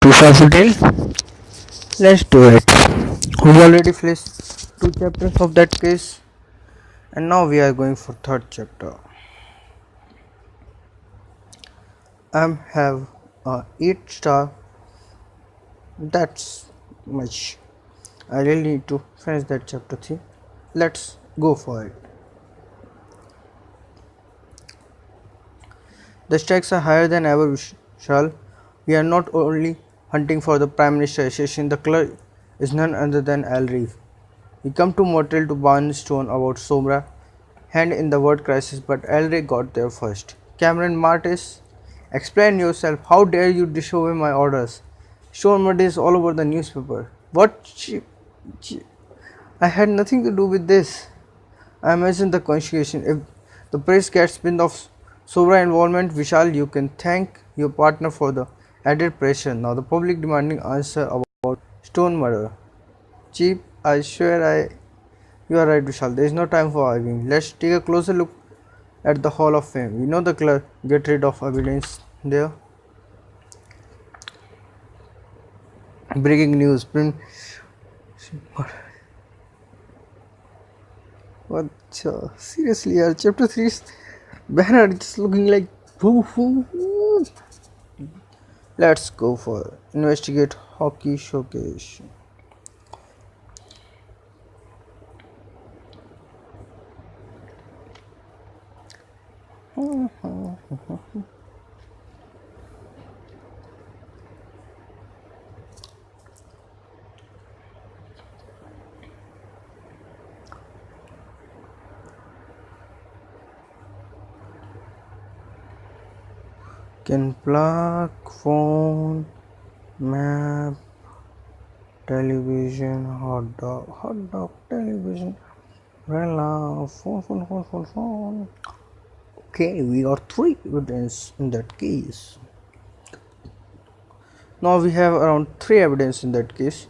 to Fafodil. Let's do it. We already finished two chapters of that case, and now we are going for third chapter. I have a 8 star. That's much. I really need to finish that chapter 3. Let's go for it. The stakes are higher than ever, Vishal. We are not only hunting for the Prime Minister assassin, the killer is none other than Al Reeve. We come to Motel to Barnstone about Somra, hand in the word crisis, but Al Reeve got there first. Cameron Martis, explain yourself. How dare you disobey my orders? Stormwood is all over the newspaper. What? I had nothing to do with this. I imagine the consequence. If the press gets wind of Sobra involvement, Vishal, you can thank your partner for the added pressure. Now the public demanding answer about Stone murder. Chief, I swear you are right, Vishal. There is no time for arguing. Let's take a closer look at the Hall of Fame. We know the clerk get rid of evidence there. Breaking news. What? Seriously, yaar, chapter 3 is banner just looking like woo. Let's go for investigate hockey showcase. Can plug phone, map, television, hot dog, television, umbrella, phone. Okay, we got 3 evidence in that case. Now we have around 3 evidence in that case.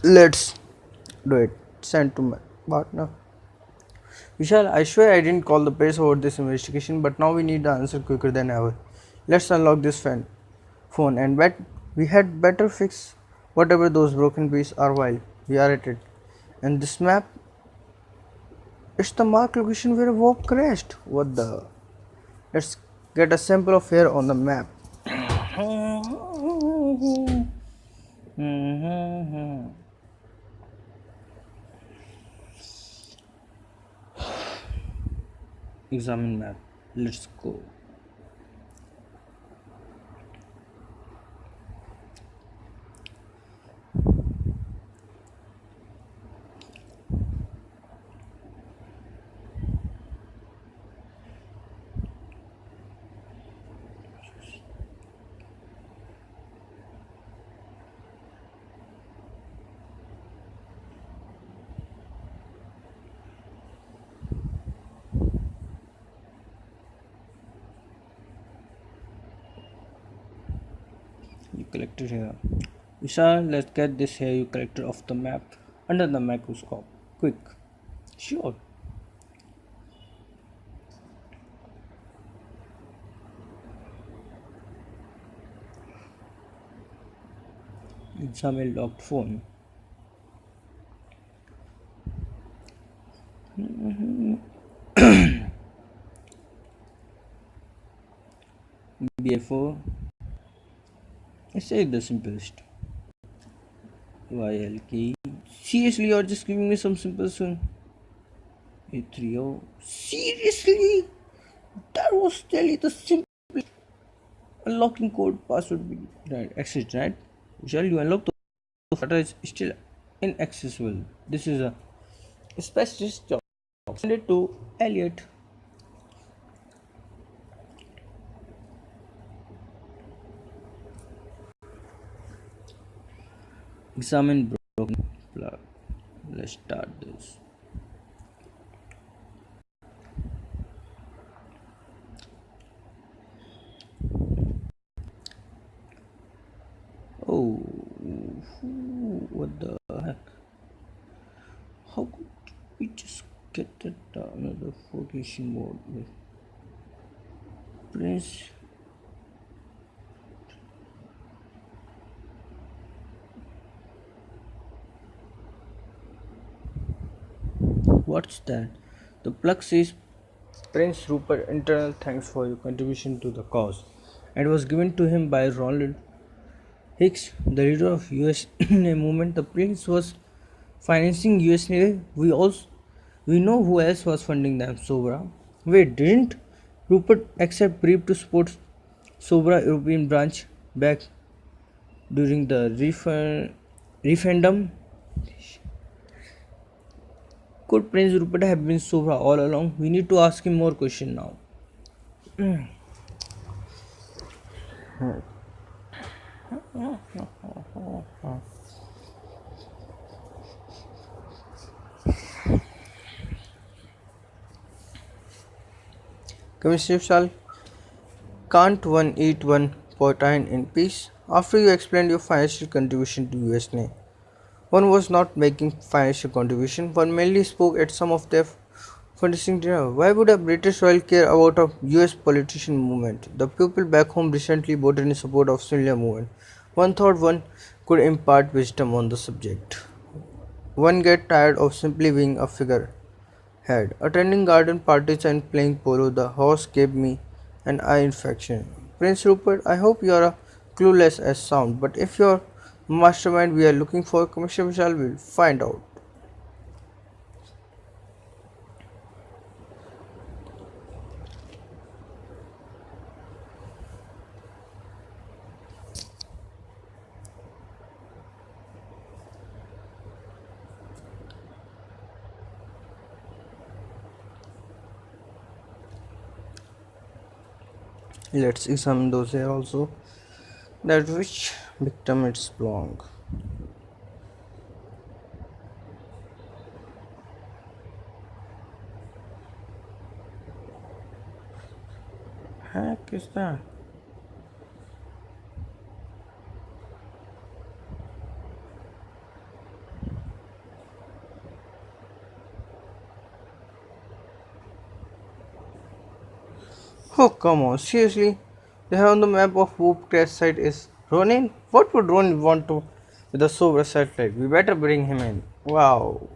Let's do it. Send to my partner. Vishal, I swear I didn't call the press over this investigation, but now we need the answer quicker than ever. Let's unlock this phone and bet we had better fix whatever those broken pieces are while we are at it. And this map, it's the mark location where a walk crashed. What the? Let's get a sample of hair on the map. Examine map. Let's go. You collected here. Vishal, let's get this hair you collected off the map under the microscope. Quick. Sure. Examine locked phone. BFO. I say the simplest. YLK. Seriously, you're just giving me some simple soon. A30. Seriously? That was really the simple unlocking code password be right. Access, right? Shall you unlock the data is still inaccessible. This is a specialist job. Send it to Elliot. Examine broken plug. Let's start this. Oh, what the heck? How could we just get that another focusing mode with Prince? What's that? The plug says Prince Rupert Internal thanks for your contribution to the cause and was given to him by Ronald Hicks, the leader of US movement. The prince was financing US Navy. We know who else was funding them. Sobra. Wait, didn't Rupert accept brief to support Sobra European branch back during the referendum? Could Prince Rupert have been Sobra all along? We need to ask him more questions now. Commissioner Shal, can't one eat one protein in peace? After you explained your financial contribution to US Navy, one was not making financial contribution, one mainly spoke at some of their fundraising dinner. Why would a British royal care about a US politician movement? The people back home recently voted in support of similar movement. One thought one could impart wisdom on the subject. One get tired of simply being a figurehead. Attending garden parties and playing polo, the horse gave me an eye infection. Prince Rupert, I hope you are clueless as sound, but if you're mastermind we are looking for, Commissioner Vishal will find out. Let's examine those here also. That which victim it's belong. Heck is that? Oh come on, seriously? They have on the map of Whoop crash site is Ronin? What would Ronin want to with a sober satellite? We better bring him in. Wow.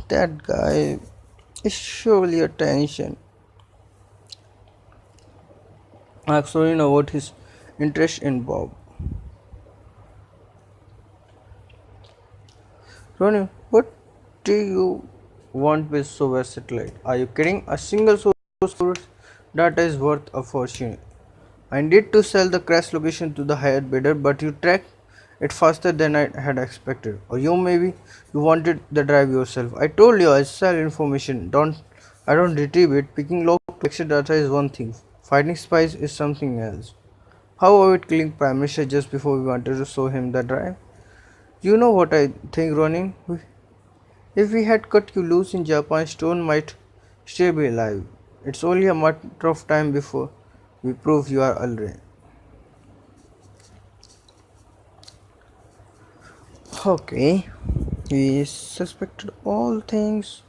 That guy is surely a tension. Ask Ronin about his interest in Bob. Ronin, what do you want with sober satellite? Are you kidding? A single source data is worth a fortune. I need to sell the crash location to the higher bidder, but you tracked it faster than I had expected. Or you wanted the drive yourself. I told you I sell information. I don't retrieve it. Picking low to extra data is one thing. Fighting spies is something else. How about killing Prime Minister just before we wanted to show him the drive? You know what I think, Ronin? If we had cut you loose in Japan, Stone might still be alive. It's only a matter of time before we prove you are Alre. Okay, we suspected all things.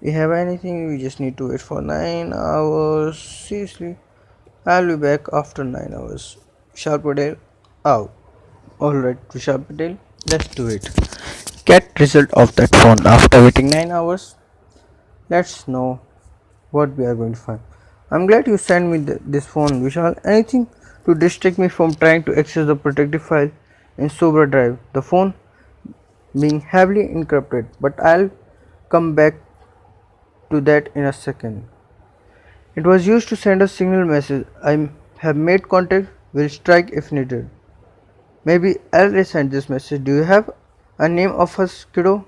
We have anything, we just need to wait for 9 hours. Seriously, I'll be back after 9 hours. Vishal Patel, out. Alright, Vishal Patel, let's do it. Get result of that phone after waiting 9 hours. Let's know what we are going to find. I'm glad you sent me this phone, Vishal. Anything to distract me from trying to access the protected file in Sobra Drive. The phone being heavily encrypted, but I'll come back to that in a second. It was used to send a signal message. I have made contact, will strike if needed. Maybe I'll send this message. Do you have a name of a kiddo?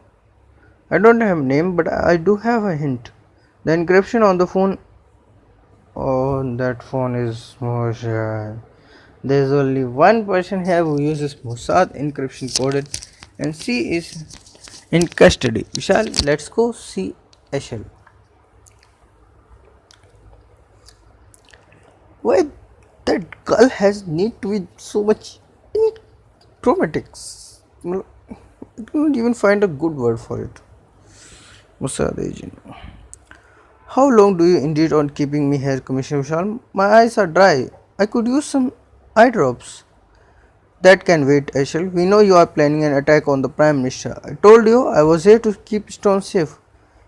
I don't have a name, but I do have a hint. The encryption on the phone. Oh, that phone is Mossad. There's only one person here who uses Mossad encryption coded, and she is in custody. Vishal, let's go see Eshel. Why that girl has need to be so much in chromatics? I couldn't even find a good word for it. Mossad agent. How long do you intend on keeping me here, Commissioner Vishal? My eyes are dry. I could use some eye drops. That can wait, Ashel. We know you are planning an attack on the Prime Minister. I told you I was here to keep Stone safe.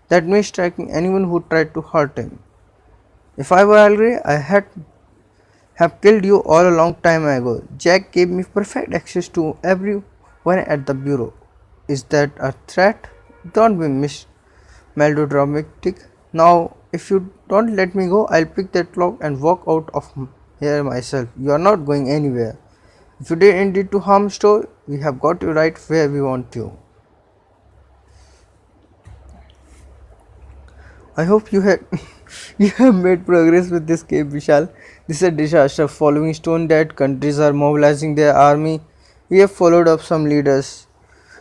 That means striking anyone who tried to hurt him. If I were angry, I had have killed you all a long time ago. Jack gave me perfect access to everyone at the bureau. Is that a threat? Don't be melodramatic. Now, if you don't let me go, I'll pick that lock and walk out of here myself. You are not going anywhere. If you did indeed to harm Store, we have got you right where we want you. I hope you had you have made progress with this cave, Vishal. This is a disaster. Following Stone Dead, countries are mobilizing their army. We have followed up some leaders.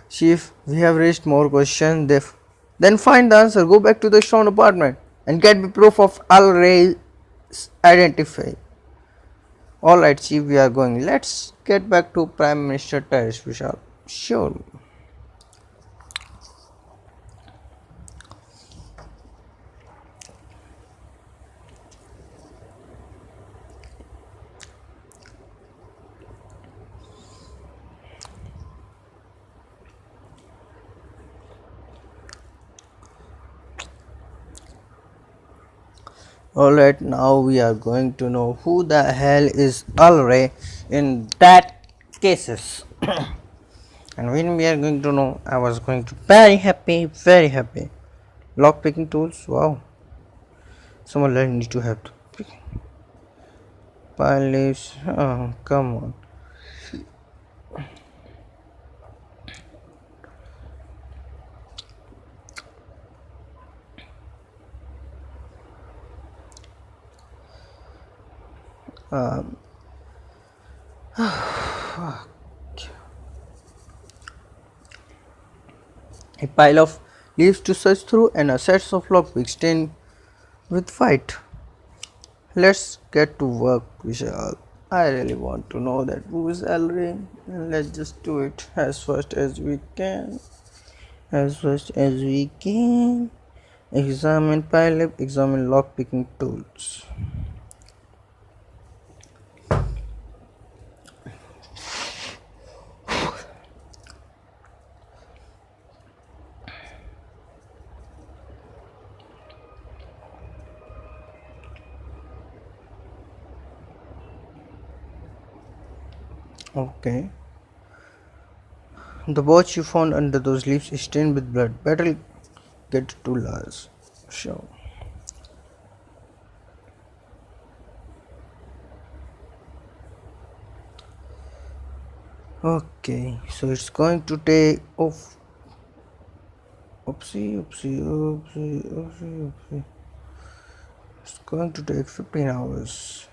Chief, we have raised more questions. Then find the answer. Go back to the Stone apartment and get me proof of Al Ray's identify. Alright, Chief, we are going. Let's get back to Prime Minister Terrace, Vishal. Sure. Alright, now we are going to know who the hell is Al Ray in that cases. And when we are going to know, I was going to very happy, very happy. Lock picking tools, wow. Someone learned need to have to pick. Pile leaves, oh come on. Um, a pile of leaves to search through and a set of lockpicks stained with white. Let's get to work, Vishal. I really want to know that who is Elray, and let's just do it as fast as we can. As fast as we can. Examine pile, examine lock picking tools. Okay. The watch you found under those leaves is stained with blood. Better get to Lars. Sure. Okay, so it's going to take oopsie. It's going to take 15 hours.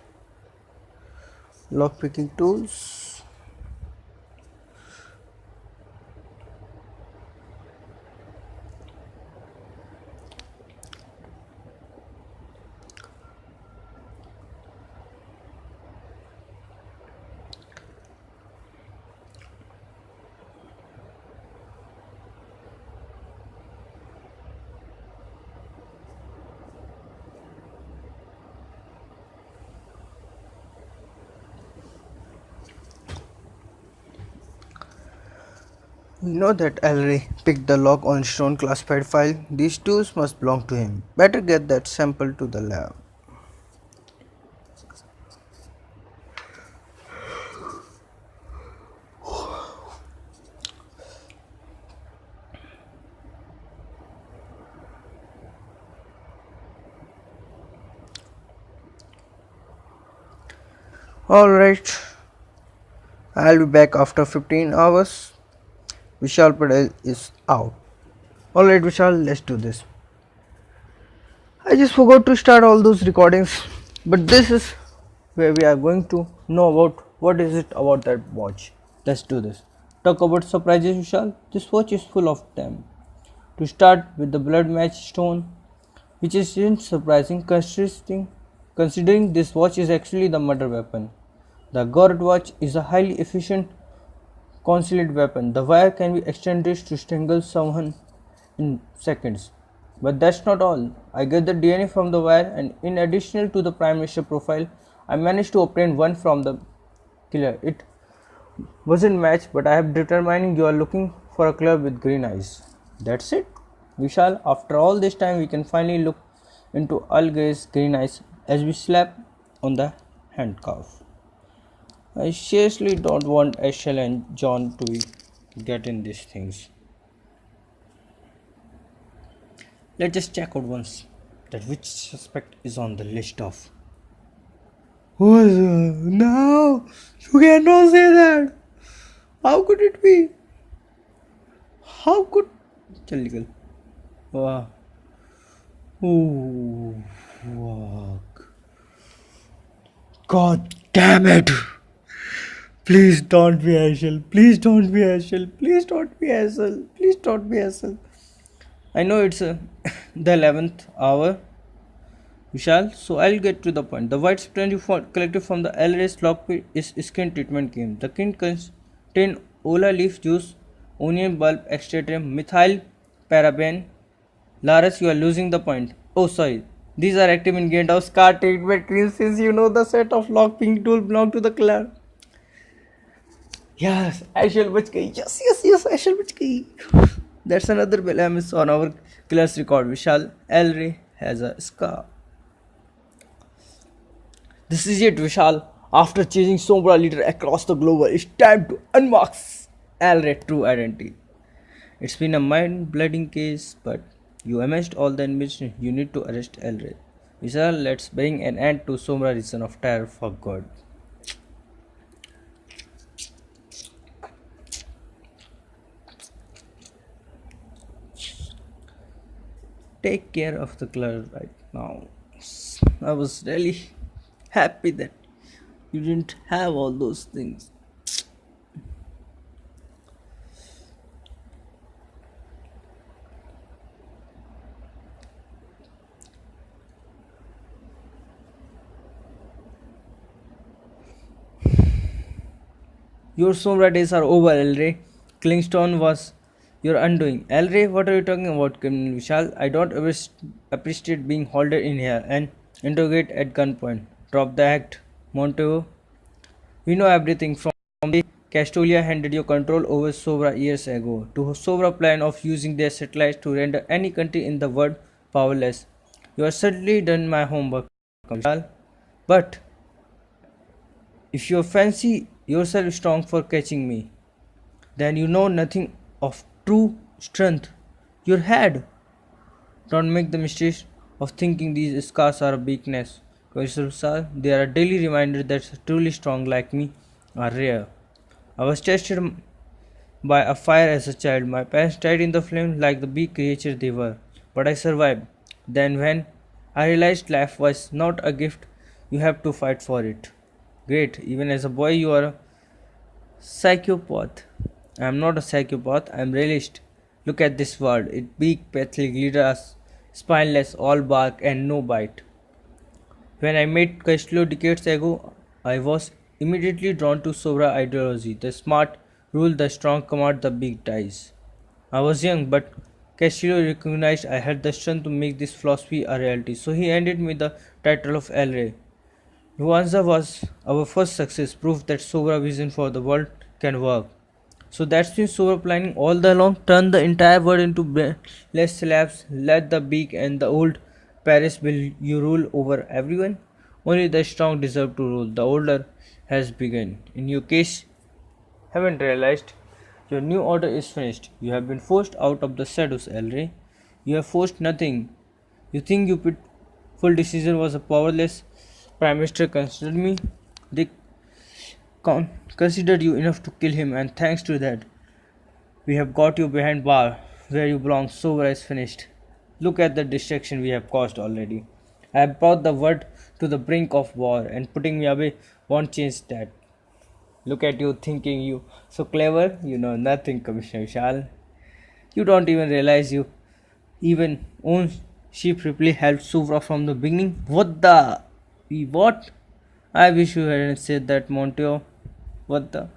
Lock picking tools. We know that Ellery picked the lock on Stone classified file. These tools must belong to him. Better get that sample to the lab. Alright, I'll be back after 15 hours. Vishal Patel is out. Alright, Vishal, let's do this. I just forgot to start all those recordings, but this is where we are going to know about what is it about that watch. Let's do this. Talk about surprises, Vishal. This watch is full of them. To start with the blood match stone, which isn't surprising considering this watch is actually the murder weapon. The Gord watch is a highly efficient concealed weapon. The wire can be extended to strangle someone in seconds. But that's not all. I get the DNA from the wire, and in addition to the Prime Minister profile, I managed to obtain one from the killer. It wasn't matched, but I have determined you are looking for a club with green eyes. That's it, Vishal. After all this time, we can finally look into Al Gray's green eyes as we slap on the handcuff. I seriously don't want Ashel and John to get in these things. Let's just check out once that which suspect is on the list of. No, you cannot say that. How could it be? How could? चल निकल. वाह. Ooh, fuck. God damn it! Please don't be Ashel. Please don't be Ashel. Please don't be Ashel. Please don't be Ashel. I know it's the 11th hour, Vishal, so I'll get to the point. The white spray you collected from the LRS lockpick is skin treatment cream. The kit contains Ola leaf juice, onion bulb extract, methyl paraben. Laris, you are losing the point. Oh, sorry. These are active ingredient of scar treatment cream since you know the set of lockpicking tool belong to the clan. Yes, Ashel बच गई. Yes, Ashel बच गई. That's another blemish on our killer's record. Vishal Elray has a scar. This is it, Vishal. After chasing Sombra leader across the globe, it's time to unmask Elray's true identity. It's been a mind-blowing case, but you amassed all the information you need to arrest Elray. Vishal, let's bring an end to Sombra reason of terror for God. Take care of the club right now. I was really happy that you didn't have all those things. Your Sombra days are over, Elray. Clingstone was your undoing. Elray, what are you talking about, Criminal Vishal? I don't appreciate being held in here and interrogated at gunpoint. Drop the act, Montego. We know everything from the Castolia handed your control over Sobra years ago to Sobra plan of using their satellites to render any country in the world powerless. You have certainly done my homework, Vishal. But if you fancy yourself strong for catching me, then you know nothing of true strength. Your head. Don't make the mistake of thinking these scars are a weakness. Because they are a daily reminder that truly strong like me are rare. I was tested by a fire as a child. My parents died in the flames like the big creature they were. But I survived. Then when I realized life was not a gift, you have to fight for it. Great, even as a boy you are a psychopath. I am not a psychopath, I am realist. Look at this world. It big, pathetic, leaders, spineless, all bark and no bite. When I met Castillo decades ago, I was immediately drawn to Sobra ideology. The smart rule, the strong command, the big ties. I was young, but Castillo recognized I had the strength to make this philosophy a reality, so he handed me the title of El Rey. Luanza was our first success, proof that Sobra vision for the world can work. So that's been Sobra planning all the along, turn the entire world into less slabs, let the big and the old Paris will you rule over everyone. Only the strong deserve to rule. The order has begun. In your case, haven't realized your new order is finished. You have been forced out of the shadows, Elray. You have forced nothing. You think your full decision was a powerless Prime Minister considered me? They considered you enough to kill him, and thanks to that, we have got you behind bar where you belong. Sobra is finished. Look at the destruction we have caused already. I have brought the world to the brink of war, and putting me away won't change that. Look at you thinking you so clever, you know nothing, Commissioner Vishal. You don't even realize you even own Chief Ripley helped Suvra from the beginning. What the? What? I wish you hadn't said that, Monteo. What the?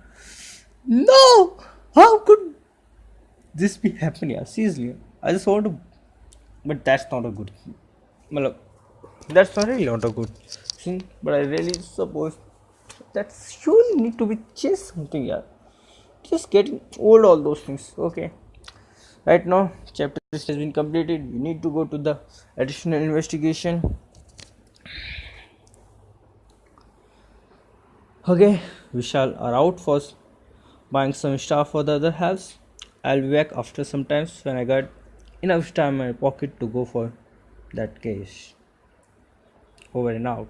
No! How could this be happening? Yeah, seriously. I just want to. But that's not a good. Well, that's not really not a good thing. But I really suppose that surely need to be changed something, yeah. just getting old, all those things. Okay. Right now, chapter 6 has been completed. We need to go to the additional investigation. Okay, Vishal are out for buying some stuff for the other house. I'll be back after some times when I got enough time in my pocket to go for that case. Over and out.